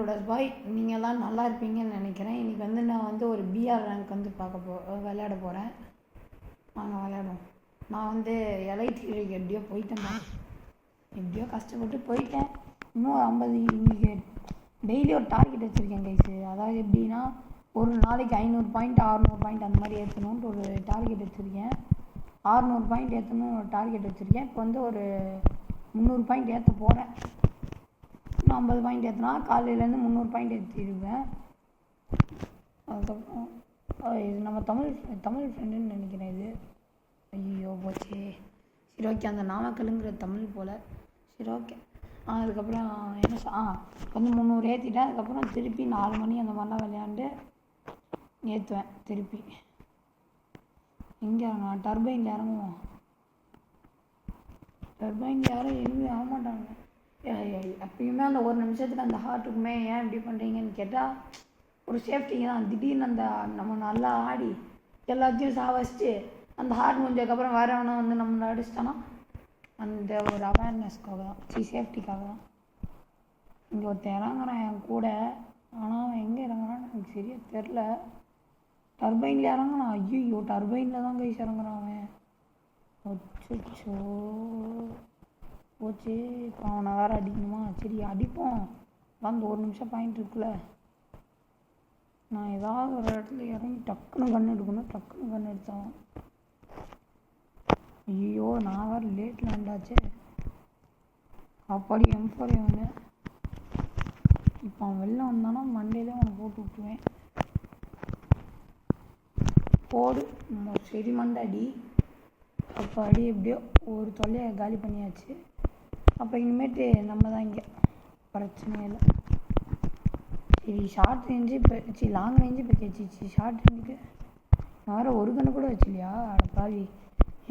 ப்ரோடஸ் பாய், நீங்கள்லாம் நல்லா இருப்பீங்கன்னு நினைக்கிறேன். இன்றைக்கி வந்து நான் வந்து ஒரு பிஆர் ரேங்க் வந்து விளையாட போகிறேன். வாங்க விளையாடுவோம். நான் வந்து எலைட்ரிக்கு எப்படியோ போயிட்டேன், எப்படியோ கஷ்டப்பட்டு போயிட்டேன். இன்னும் 50 இன்றைக்கி டெய்லி ஒரு டார்கெட் வச்சுருக்கேன் கைஸு. அதாவது எப்படின்னா ஒரு நாளைக்கு 500 பாயிண்ட் 600 பாயிண்ட் அந்த மாதிரி ஏற்றணுன்ட்டு ஒரு டார்கெட் வச்சுருக்கேன். 600 பாயிண்ட் ஏற்றணும்னு ஒரு டார்கெட் வச்சுருக்கேன். இப்போ வந்து ஒரு 300 பாயிண்ட் ஏற்ற போகிறேன். இன்னும் 50 பாயிண்ட் ஏற்றினா காலையிலேருந்து 300 பாயிண்ட் ஏற்றிடுவேன். அதுக்கப்புறம் இது நம்ம தமிழ் ஃப்ரெண்டுன்னு நினைக்கிறேன். இது ஐயோ போச்சு. சரி ஓகே, அந்த நாமக்கலுங்கிற தமிழ் போல். சரி ஓகே. அதுக்கப்புறம் என்ன கொஞ்சம் 300 ஏற்றிட்டேன். அதுக்கப்புறம் திருப்பி 4 மணி அந்த மாதிரிலாம் விளையாண்டு ஏற்றுவேன். திருப்பி எங்கே இறங்கலாம்? டர்பைனில் இறங்குவோம். டர்பைனில் யாரும் எதுவுமே ஆக மாட்டாங்க. எப்பயுமே அந்த ஒரு நிமிஷத்துக்கு அந்த ஹார்ட்டுக்குமே ஏன் இப்படி பண்ணுறீங்கன்னு கேட்டால் ஒரு சேஃப்டிங்க தான். திடீர்னு அந்த நம்ம நல்லா ஆடி எல்லாத்தையும் சாவச்சிட்டு அந்த ஹார்ட் முடிஞ்சதுக்கப்புறம் வேறவனா வந்து நம்மளை அடிச்சிட்டானா அந்த ஒரு அவேர்னஸ்க்காக தான், சேஃப்டிக்காக தான். இங்கே ஒருத்தன் இறங்குறான் என் கூட. ஆனால் அவன் எங்கே இறங்குறான்னு எனக்கு சரியாக தெரில. டர்பைனில் இறங்குறான். ஐயோ, டர்பைனில் தான் கைஸ் இறங்குறான் அவன். அச்சோ போச்சு. இப்போ அவனை வேறு அடிக்கணுமா? சரி அடிப்போம். அந்த ஒரு நிமிஷம் பாயிண்ட் இருக்குல்ல. நான் ஏதாவது ஒரு இடத்துல இறங்கி டக்குன்னு கண் எடுக்கணும். டக்குன்னு கண் எடுத்தான். ஐயோ, நான் வேறு லேட் லேண்டாச்சு. அப்படி M4 அவனு. இப்போ அவன் வெளில வந்தானா மண்டேலே அவனை போட்டு விட்டுருவேன். போடு. சரி மண்டை அடி. அப்போ அடி எப்படியோ ஒரு தொல்லையை காலி பண்ணியாச்சு. அப்போ இனிமேட்டு நம்ம தான் இங்கே பிரச்சனை இல்லை. சரி ஷார்ட் ரேஞ்சு இப்போ லாங் ரேஞ்சு இப்போ தேய்ச்சிச்சு. ஷார்ட் ரேஞ்சுக்கு நான் வேறு ஒரு கண்ணு கூட வச்சுலையா? அட பாவி,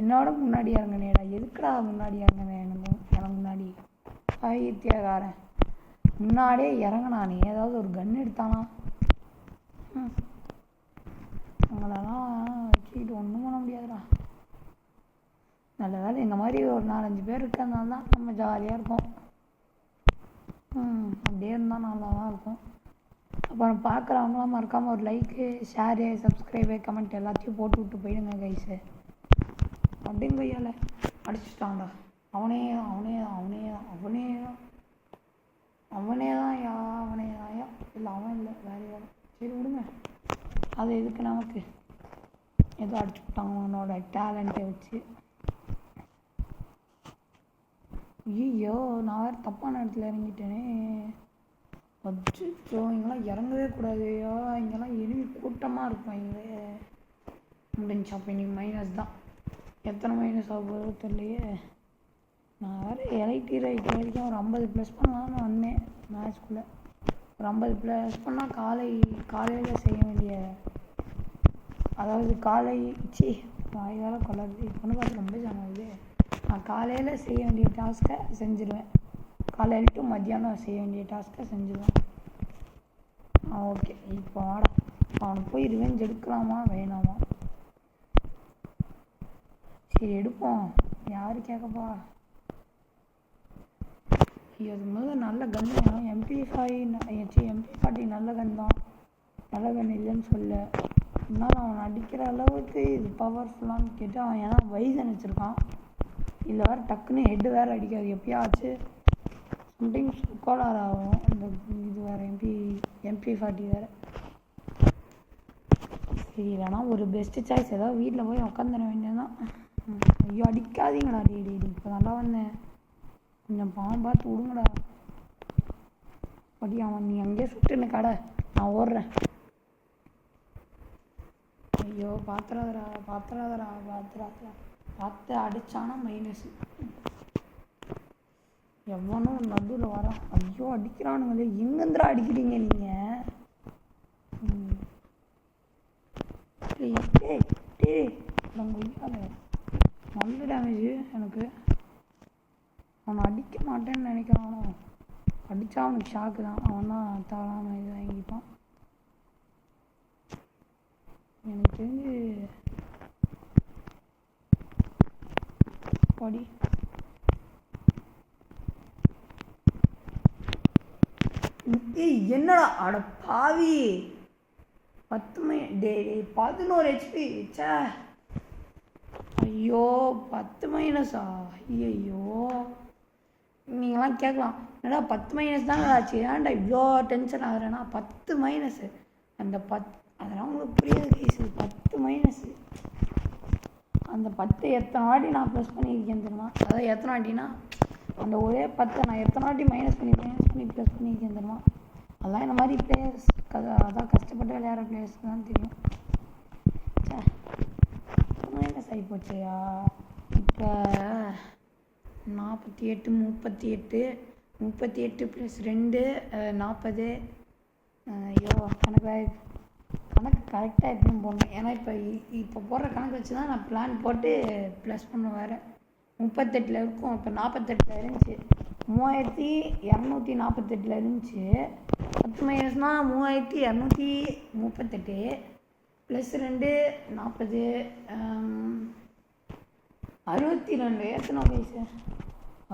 என்னோட முன்னாடி இறங்கினேடா. எதுக்குடா முன்னாடி இறங்கினேன்? எனக்கு முன்னாடி ஆயிரத்தியாகாரன் முன்னாடியே இறங்கினானே. ஏதாவது ஒரு கன் எடுத்தானா? அவங்களெல்லாம் வச்சுக்கிட்டு ஒன்றும் பண்ண முடியாதுடா. நல்ல வேலை இந்த மாதிரி ஒரு 4-5 பேர் இருக்கிறதுனால தான் நம்ம ஜாலியாக இருக்கோம். அப்படியே இருந்தால் நல்லா தான் இருக்கும். அப்புறம் பார்க்குறவங்களாம் மறக்காமல் ஒரு லைக்கு, ஷேரு, சப்ஸ்கிரைபு, கமெண்ட் எல்லாத்தையும் போட்டு விட்டு போயிடுங்க கைஸு. அப்படின்னு கையால் அடிச்சுட்டான்டா. அவனே தான் இல்லை அவன் இல்லை வேறு யாரும். சரி விடுங்க, அது எதுக்கு நமக்கு. ஏதோ அடிச்சு விட்டாங்க அவனோட டேலண்ட்டை வச்சு. ஐயோ, நான் வேறு தப்பான இடத்துல இறங்கிட்டேனே. அச்சோ, இங்கெல்லாம் இறங்கவே கூடாதுயா. இங்கெல்லாம் எனிமி கூட்டமாக இருப்பாங்க. முடிஞ்சு. அப்போ இன்னைக்கு மைனஸ் தான். எத்தனை மைனஸ் ஆக போதோ தெரியலையே. நான் வேறு எலைட்டி ரைட் வரைக்கும் ஒரு 50 ப்ளஸ் பண்ணலான்னு வந்தேன் மேட்ச்குள்ளே. ஒரு 50 ப்ளஸ் பண்ணால் காலையில் செய்ய வேண்டிய, அதாவது வாய்தால கொள்ளாது பொண்ணு பார்த்து ரொம்ப ஜாமாகுது. நான் காலையில் செய்ய வேண்டிய டாஸ்க்கை செஞ்சுருவேன். காலையில் டு மத்தியானம் செய்ய வேண்டிய டாஸ்க்கை செஞ்சுருவேன். ஓகே, இப்போ வாடா. அவனுக்கு போய் ரிவெஞ்ச் எடுக்கலாமா வேணாமா? சரி எடுப்போம். யார் கேட்கப்பா? அது முதல்ல நல்ல கன் வேணும். MP40 நல்ல கன் தான். நல்ல கன் இல்லைன்னு சொல்ல. இருந்தாலும் அவன் அடிக்கிற அளவுக்கு இது பவர்ஃபுல்லான்னு கேட்டு அவன் ஏன்னா வைசன் வச்சுருக்கான். இல்லை வேறு டக்குன்னு ஹெட்டு வேறு அடிக்காது. எப்பயாச்சு சம்டைம்ஸ் கோளாறு ஆகும். இந்த இது வேறு MP40 வேறு. சரி, இல்லைனா ஒரு பெஸ்ட்டு சாய்ஸ் ஏதாவது வீட்டில் போய் உட்காந்துட வேண்டியதுதான். ஐயோ அடிக்காதீங்கடா. டேடி இப்போ நல்லா வந்தேன். கொஞ்சம் பாவம் பார்த்து விடுங்கடா. படி அவன் நீ அங்கேயே சுட்டுன்னு கடை, நான் ஓடுறேன். ஐயோ பாத்திராதரா. பார்த்து அடித்தானா மைனஸு. எவனும் நடுவில் வரான். ஐயோ அடிக்கிறானுங்களே. எங்கேருந்துடா அடிக்கிறீங்க நீங்கள்? நல்ல டேமேஜு எனக்கு. அவனை அடிக்க மாட்டேன்னு நினைக்கிறானோ. அடித்தா அவனுக்கு ஷாக்கு தான். அவன் தான் தவறாமல் இது வாங்கிப்பான். எனக்கு தெரிஞ்சு படி ஏய் என்னடா அட பாவி 11 HP. சே ஐயோ 10 மைனஸா? ஐயோ நீங்களாம் கேட்கலாம், என்னடா 10 மைனஸ் தாங்க ஆச்சு, ஏன்டா இவ்வளோ டென்ஷன் ஆகுறேன்னா 10 மைனஸு. அந்த அதெல்லாம் உங்களுக்கு புரியாது கைஸ். 10 மைனஸு. அந்த 10 எத்தனை வாட்டி நான் ப்ளஸ் பண்ணியிருக்கேன் தெரியுமா? அதாவது எத்தனை வாட்டினா அந்த ஒரே 10 நான் எத்தனை வாட்டி மைனஸ் பண்ணி ப்ளஸ் பண்ணியிருக்கேன் தெரியுமா? அதெல்லாம் இந்த மாதிரி பிளேயர்ஸ் அதான் கஷ்டப்பட்டு விளையாடுற பிளேயர்ஸ்க்கு தான் தெரியும். சே மைனஸ் ஆகி போச்சையா. இப்போ 48 38 + 2 40. ஐயோ கணக்கு கரெக்டாக எப்படியும் போடணும். ஏன்னா இப்போ போடுற கணக்கு வச்சு தான் நான் பிளான் போட்டு ப்ளஸ் பண்ண வேறு. 38 இருக்கும். இப்போ 48 இருந்துச்சு. 3248 இருந்துச்சு. 10 மைனஸ்னால் 3238 + 2 40 62. எத்தனை வயசு?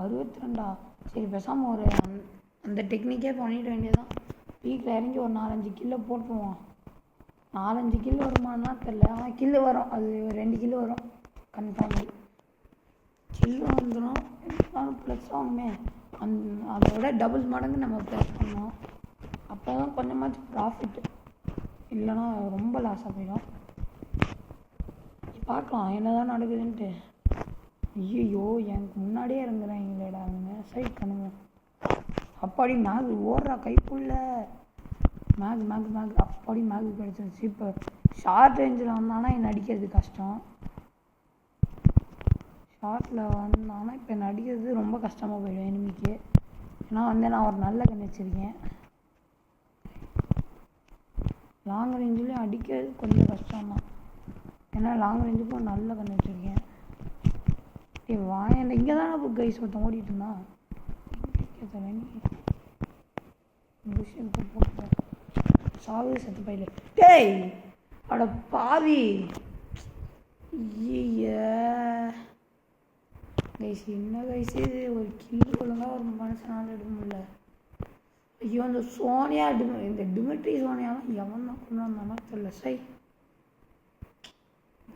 62. சரி பேசாமல் ஒரு அந்த டெக்னிக்கே பண்ணிட வேண்டியதுதான். வீட்டில் இறங்கி ஒரு 4-5 கிலோ போட்டுருவோம். 4-5 கிலோ வருமானா தெரில, ஆனால் கில்லு வரும். அது 2 கிலோ வரும் கன்ஃபார்ம். கில்லு வந்துடும். ப்ளஸ் ஆகுமே, அதோட டபுள் மடங்கு நம்ம ப்ளஸ் பண்ணோம். அப்போ தான் கொஞ்சமாச்சும் ப்ராஃபிட்டு, இல்லைன்னா ரொம்ப லாஸாக போயிடும். பார்க்கலாம் என்ன தான் நடக்குதுன்ட்டு. ஐயோ எனக்கு முன்னாடியே இறங்குறாங்களேடா அவங்க. சரி கணுங்க அப்பாடி மேகு ஓடுறா கைக்குள்ள. மேகு அப்பாடி மேகு கிடச்சிருச்சு. இப்போ ஷார்ட் ரேஞ்சில் வந்தானா என்னை அடிக்கிறது கஷ்டம். ஷார்ட்டில் வந்தானா இப்போ என்னை அடிக்கிறது ரொம்ப கஷ்டமாக போயிடும் எனிமிக்கு. ஏன்னா நான் ஒரு நல்ல கண் வச்சுருக்கேன். லாங் ரேஞ்சிலையும் அடிக்கிறது கொஞ்சம் கஷ்டம்தான். ஏன்னா லாங் ரேஞ்சுக்கும் நல்ல கண் வச்சுருக்கேன். வாயன் இங்கே தானே இப்போ கைஸ் ஒருத்தன் ஓடிட்டு இருந்தான். போட்டு சாவு செத்து பையில. டேய் அட பாவி. கைஸ் என்ன கைஸ் இது? ஒரு கில்லு ஒழுங்காக ஒரு மனுஷனால் எடுக்க முடியல. ஐயோ அந்த சோனியா இந்த டிமிட்ரி சோனியாலாம் எவன் தான் கொண்டு வந்தானோ தெரியல. சை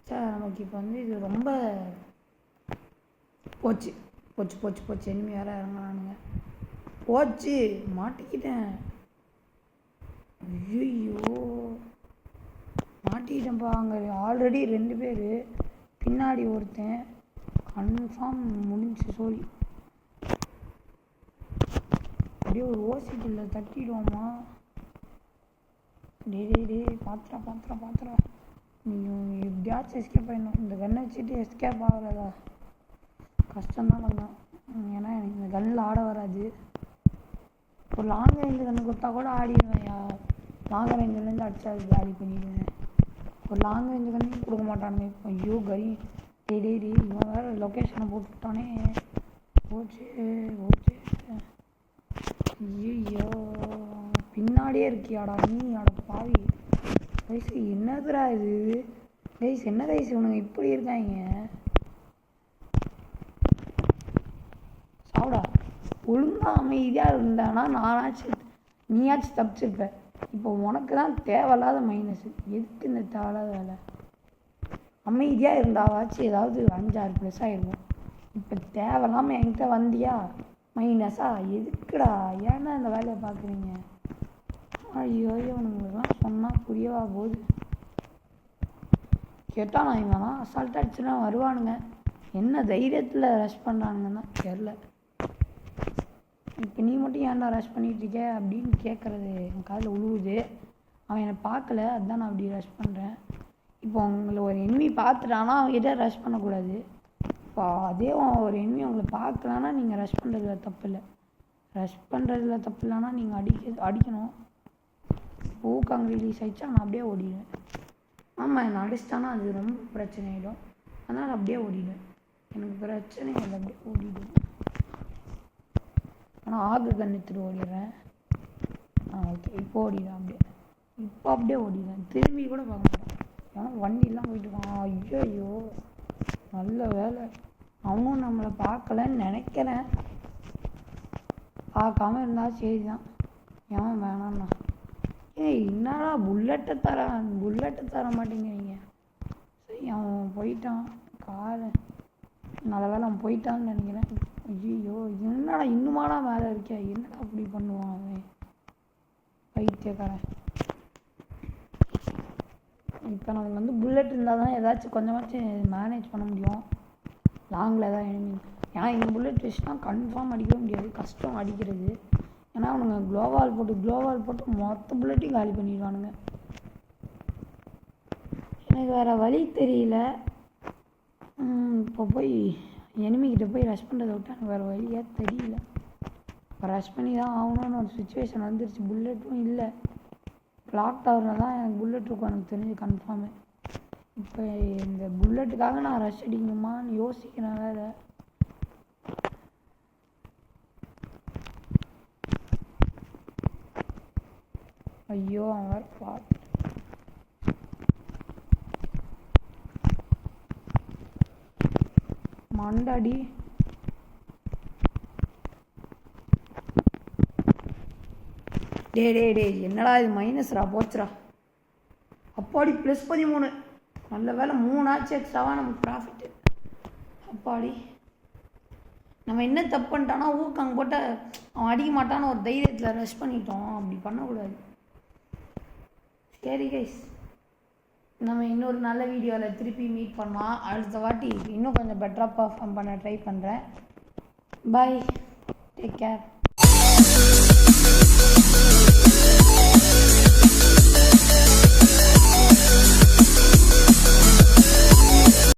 சார் நமக்கு இப்போ இது ரொம்ப போச்சு. எனிமி வேறு இறங்கினானுங்க. போச்சு மாட்டிக்கிட்டேன். ஐயோ மாட்டிக்கிட்டேன்ப்பா. அங்கே ஆல்ரெடி 2 பேர், பின்னாடி ஒருத்தன். கன்ஃபார்ம் முடிஞ்சு சோழி. அப்படியே ஒரு ஓசிக்குள்ள தட்டிடுவோமா? டே பாத்திரா நீங்கள் எப்படியாச்சும் எஸ்கேப் ஆகிடணும். இந்த கன்னை வச்சுட்டு எஸ்கேப் ஆகிறதா கஷ்டம்தான் பண்ணலாம். ஏன்னா எனக்கு இந்த கன்னில் ஆட வராது. ஒரு லாங் ரேஞ்சு கன்று கொடுத்தா கூட ஆடிடுவேன். லாங் ரேஞ்சிலேருந்து அடிச்சா காலி பண்ணிடுவேன். ஒரு லாங் ரேஞ்சு கன்று கொடுக்க மாட்டானுங்க. ஐயோ கறி டே இவன் வேறு லொக்கேஷனை போட்டுவிட்டானே. போச்சு. ஐயோ பின்னாடியே இருக்கியாடா நீ? அட பாவி கைஸ் என்னதுடா இது? கைஸ் என்ன கைஸ் இவனுங்க இப்படி இருக்காங்க? சாப்பிடா ஒழுங்காக அமைதியாக இருந்தானா நீயாச்சும் தப்பிச்சிருப்ப. இப்போ உனக்கு தான் தேவையில்லாத மைனஸு. எதுக்கு இந்த தேவையில்லாத வேலை? அமைதியாக இருந்தாவாச்சு ஏதாவது 5-6 ப்ளஸ் ஆகிருக்கும். இப்போ தேவையில்லாமல் என்கிட்ட வந்தியா மைனஸா? எதுக்குடா? ஏன்னா இந்த வேலையை பார்க்குறீங்க? ஐயோ உங்களுக்குலாம் சொன்னால் புரியவா போகுது. கேட்டால் நான் இவங்கலாம் அசால்ட்டாக அடிச்சுனா வருவானுங்க. என்ன தைரியத்தில் ரஷ் பண்ணுறானுங்கன்னா தெரில. இப்போ நீ மட்டும் ஏன்டா ரஷ் பண்ணிகிட்ருக்க அப்படின்னு கேட்குறது என் காதில் உழுவுது. அவன் என்னை பார்க்கல, அதுதான் நான் அப்படி ரஷ் பண்ணுறேன். இப்போ உங்களை ஒரு எனிமி பார்த்துட்டானா அவங்ககிட்ட ரஷ் பண்ணக்கூடாது. இப்போ அதே ஒரு எனிமி உங்களை பார்க்கலான்னா நீங்கள் ரஷ் பண்ணுறதுல தப்பு இல்லை. ரஷ் பண்ணுறதுல தப்பு இல்லைன்னா நீங்கள் அடிக்கணும். ஊக்காங்க ரிலீஸ் ஆகிடுச்சா நான் அப்படியே ஓடிடுவேன். ஆமாம் என்னை அடிச்சிட்டானா அது ரொம்ப பிரச்சனை ஆகிடும். அதனால் அப்படியே ஓடிடுவேன். எனக்கு பிரச்சனை இல்லை, அப்படியே ஓடிடுவேன். ஆனால் ஆகு கண்ணித்துட்டு ஓடிடுறேன். ஓகே இப்போ ஓடிடுவேன். அப்படியே ஓடிடுவேன். திரும்பி கூட பார்க்க மாட்டேன். ஏன்னா வண்டிலாம் போயிட்டு இருக்கான். ஐயோ நல்ல வேலை அவனும் நம்மளை பார்க்கலன்னு நினைக்கிறேன். பார்க்காம இருந்தால் சரி தான். ஏன் வேணாண்ணா? ஏய் என்னடா புல்லட்டை தர மாட்டேங்கிறீங்க. சரி அவன் போயிட்டான். காலை நல்ல வேலை அவன் போயிட்டான்னு நினைக்கிறேன். ஐயோ என்னடா இன்னுமாடா மேலே இருக்கே? என்னடா அப்படி பண்ணுவான் அவன் பைத்தியக்காரன். இப்போ நமக்கு வந்து புல்லட் இருந்தால் தான் ஏதாச்சும் கொஞ்சமாச்சும் மேனேஜ் பண்ண முடியும். லாங்கில் தான் எனிமி. ஏன்னா இந்த புல்லட் வச்சுனா கன்ஃபார்ம் அடிக்கவே முடியாது, கஷ்டம் அடிக்கிறது. ஏன்னா அவனுங்க க்ளோவால் போட்டு மொத்த புல்லட்டையும் காலி பண்ணிடுவானுங்க. எனக்கு வேறு வழி தெரியல. இப்போ போய் எனிமிக்கிட்ட போய் ரஷ் பண்ணுறதை விட்டு எனக்கு வேறு வழியாக தெரியல. இப்போ ரஷ் பண்ணி தான் ஆகணும்னு ஒரு சுச்சுவேஷன் வந்துருச்சு. புல்லட்டும் இல்லை. கிளாக் டவரில் தான் எனக்கு புல்லட் இருக்கும் எனக்கு தெரிஞ்சு கன்ஃபார்மு. இப்போ இந்த புல்லட்டுக்காக நான் ரஷ் அடிக்கணுமான்னு யோசிக்கிறேன் வேறு. ஐயோ அவன் வேறு பார்த்து மண்டாடி. டே என்னடா இது மைனஸ்ரா போச்சுரா. அப்பாடி +13. நல்ல வேலை 3 ஆச்சு எக்ஸ்ட்ராவாக நமக்கு ப்ராஃபிட்டு. அப்பாடி நம்ம என்ன தப்பு பண்ணிட்டானா ஊக்கம் போட்ட அவன் அடிக்க மாட்டான்னு ஒரு தைரியத்தில் ரஷ் பண்ணிட்டோம். அப்படி பண்ணக்கூடாது. சரி கைஸ், நம்ம இன்னொரு நல்ல வீடியோவில் திருப்பி மீட் பண்ணலாம். அடுத்த வாட்டி இன்னும் கொஞ்சம் பெட்டராக பர்ஃபார்ம் பண்ண ட்ரை பண்ணுறேன். பாய், டேக் கேர்.